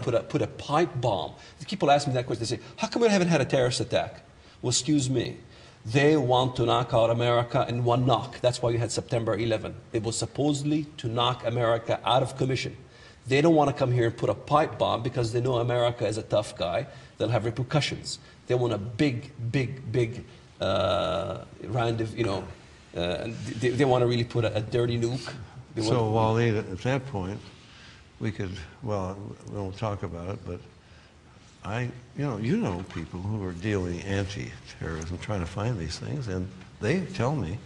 put a pipe bomb. People ask me that question. They say, how come we haven't had a terrorist attack? Well, excuse me. They want to knock out America in one knock. That's why you had September 11. It was supposedly to knock America out of commission. They don't want to come here and put a pipe bomb because they know America is a tough guy. They'll have repercussions. They want a big round of, they want to really put a dirty nuke. So, Waleed, at that point, we could, well, we won't talk about it, but you know people who are dealing anti-terrorism, trying to find these things, and they tell me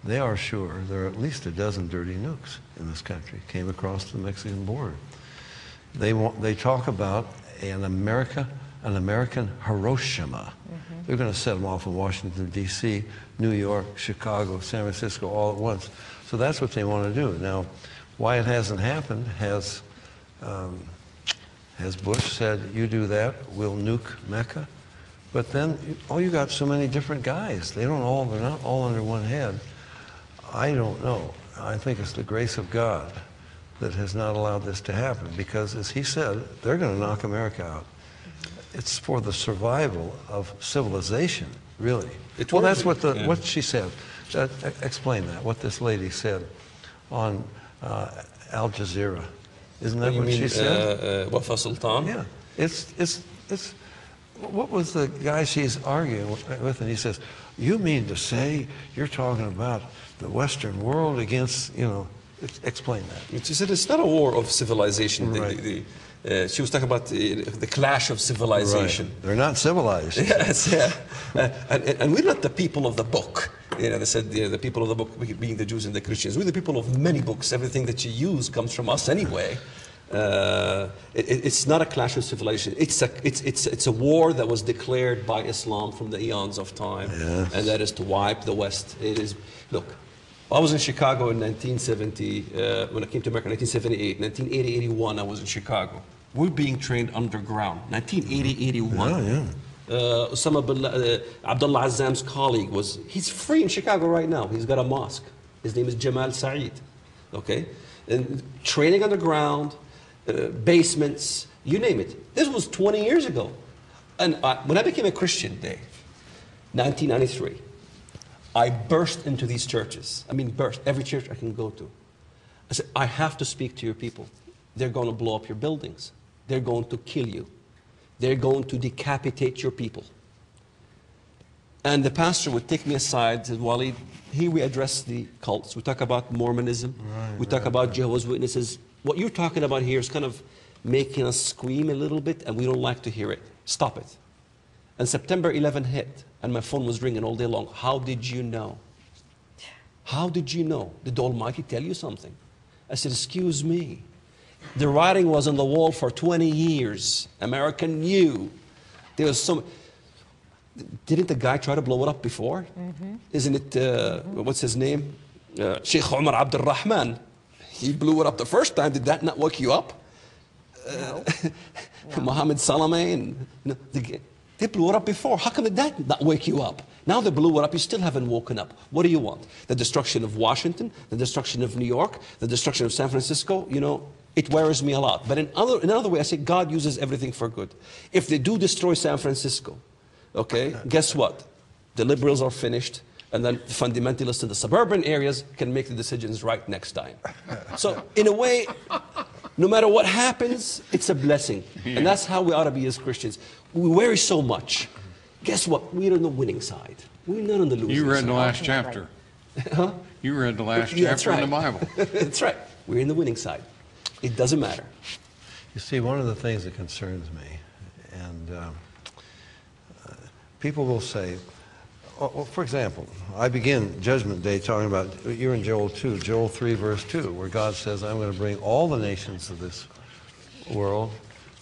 they are sure there are at least a dozen dirty nukes in this country, came across the Mexican border. They talk about an American Hiroshima. Mm-hmm. They're going to set them off in Washington, D.C., New York, Chicago, San Francisco, all at once. So that's what they want to do. Now, why it hasn't happened has Bush said, you do that, we'll nuke Mecca. But then, you got so many different guys. They're not all under one head. I don't know. I think it's the grace of God that has not allowed this to happen, because as he said, they're going to knock America out. It's for the survival of civilization, really. Well, that's what she said. Explain that, what this lady said on Al Jazeera. Isn't that what she said? Wafa Sultan? Yeah. It's what was the guy she's arguing with? And he says, you mean to say you're talking about the Western world against, explain that. She said it's not a war of civilization. Right. She was talking about the clash of civilization. Right. They're not civilized. Yes, yeah. And we're not the people of the book. They said the people of the book being the Jews and the Christians. We're the people of many books. Everything that you use comes from us anyway. It's not a clash of civilization. It's a war that was declared by Islam from the eons of time, yes. And that is to wipe the West. It is. Look, I was in Chicago in 1970 when I came to America in 1978. 1980, 81, I was in Chicago. We're being trained underground. 1980, 81. Yeah. Osama bin Abdullah Azzam's colleague he's free in Chicago right now. He's got a mosque. His name is Jamal Saeed. Okay? And training underground, basements, you name it. This was 20 years ago. And when I became a Christian, Dave, 1993, I burst into these churches. I mean, burst. Every church I can go to. I said, I have to speak to your people. They're going to blow up your buildings. They're going to kill you. They're going to decapitate your people. And the pastor would take me aside and said, Waleed, here we address the cults. We talk about Mormonism. We talk about Jehovah's Witnesses. What you're talking about here is kind of making us scream a little bit, and we don't like to hear it. Stop it. And September 11 hit, and my phone was ringing all day long. How did you know? How did you know? Did the Almighty tell you something? I said, excuse me. The writing was on the wall for 20 years. America knew. There was some... Didn't the guy try to blow it up before? Mm-hmm. Isn't it, what's his name? Sheikh Umar Abdul Rahman. He blew it up the first time. Did that not wake you up? No. Mohammed Salameh, they blew it up before. How come did that not wake you up? Now they blew it up, you still haven't woken up. What do you want? The destruction of Washington, the destruction of New York, the destruction of San Francisco? It worries me a lot. But in another way, I say God uses everything for good. If they do destroy San Francisco, okay, guess what? The liberals are finished, and then the fundamentalists in the suburban areas can make the decisions right next time. So in a way, no matter what happens, it's a blessing. Yeah. And that's how we ought to be as Christians. We worry so much. Guess what? We're on the winning side. We're not on the losing side. You read the last chapter. Huh? You read the last chapter in the Bible. That's right. We're in the winning side. It doesn't matter. You see, one of the things that concerns me, and people will say, well, for example, I begin Judgment Day talking about, you're in Joel 2, Joel 3, verse 2, where God says, I'm going to bring all the nations of this world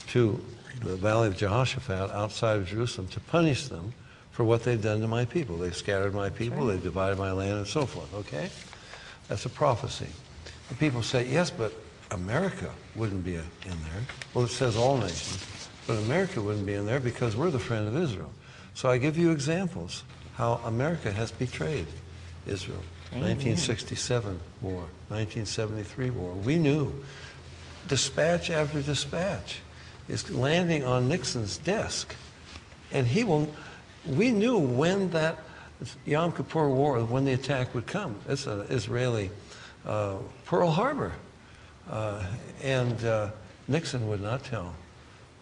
to the valley of Jehoshaphat outside of Jerusalem to punish them for what they've done to my people. They've scattered my people, they've divided my land, and so forth, okay? That's a prophecy. And people say, yes, but America wouldn't be in there. Well, it says all nations, but America wouldn't be in there because we're the friend of Israel. So I give you examples how America has betrayed Israel. 1967 war, 1973 war. We knew dispatch after dispatch. is landing on Nixon's desk. And we knew when that Yom Kippur War, when the attack would come. It's an Israeli Pearl Harbor. And Nixon would not tell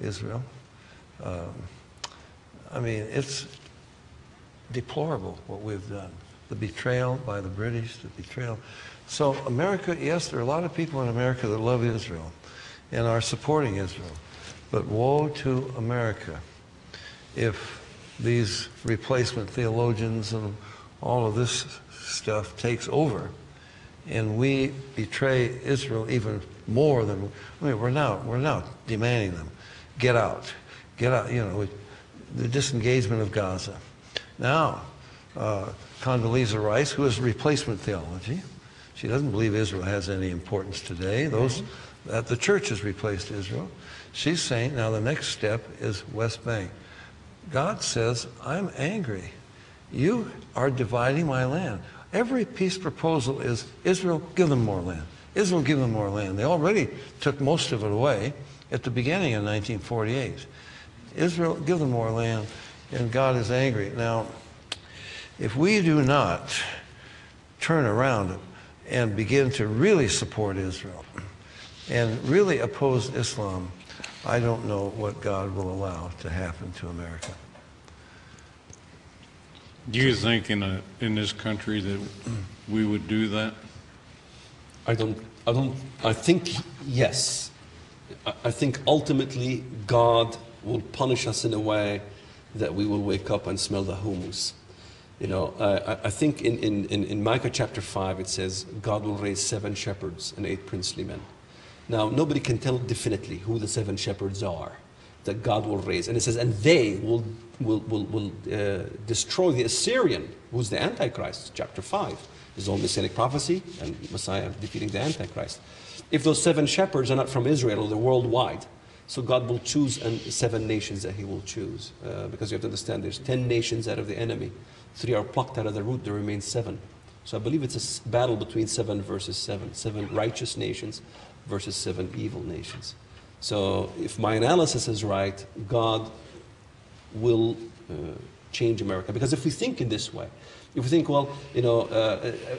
Israel. I mean, it's deplorable what we've done. The betrayal by the British, the betrayal. So America, yes, there are a lot of people in America that love Israel and are supporting Israel. But woe to America if these replacement theologians and all of this stuff takes over and we betray Israel even more than, I mean, we're now demanding them, get out, the disengagement of Gaza. Now, Condoleezza Rice, who has replacement theology, she doesn't believe Israel has any importance today. That the church has replaced Israel. She's saying now the next step is West Bank. God says, I'm angry. You are dividing my land. Every peace proposal is Israel, give them more land. Israel, give them more land. They already took most of it away at the beginning of 1948. Israel, give them more land, and God is angry. Now, if we do not turn around and begin to really support Israel and really oppose Islam, I don't know what God will allow to happen to America. Do you think in this country that we would do that? I think yes. I think ultimately God will punish us in a way that we will wake up and smell the hummus. You know, I think in Micah chapter 5 it says God will raise 7 shepherds and 8 princely men. Now, nobody can tell definitely who the 7 shepherds are that God will raise. And it says, and they will destroy the Assyrian, who's the Antichrist, chapter 5. This is all Messianic prophecy and Messiah defeating the Antichrist. If those 7 shepherds are not from Israel, they're worldwide. So God will choose 7 nations that he will choose. Because you have to understand, there's 10 nations out of the enemy. 3 are plucked out of the root, there remain 7. So I believe it's a battle between 7 versus 7. 7 righteous nations versus 7 evil nations. So if my analysis is right, God will change America. Because if we think in this way, if we think, well, you know,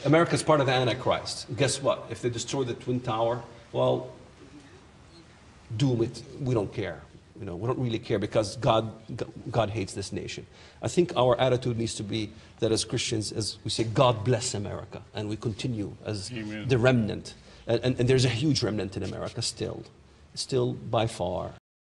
America is part of the Antichrist. Guess what? If they destroy the Twin Tower, well, doom it. We don't care. You know, we don't really care because God hates this nation. I think our attitude needs to be that as Christians, as we say, God bless America, and we continue as Amen. The remnant. And there's a huge remnant in America still by far.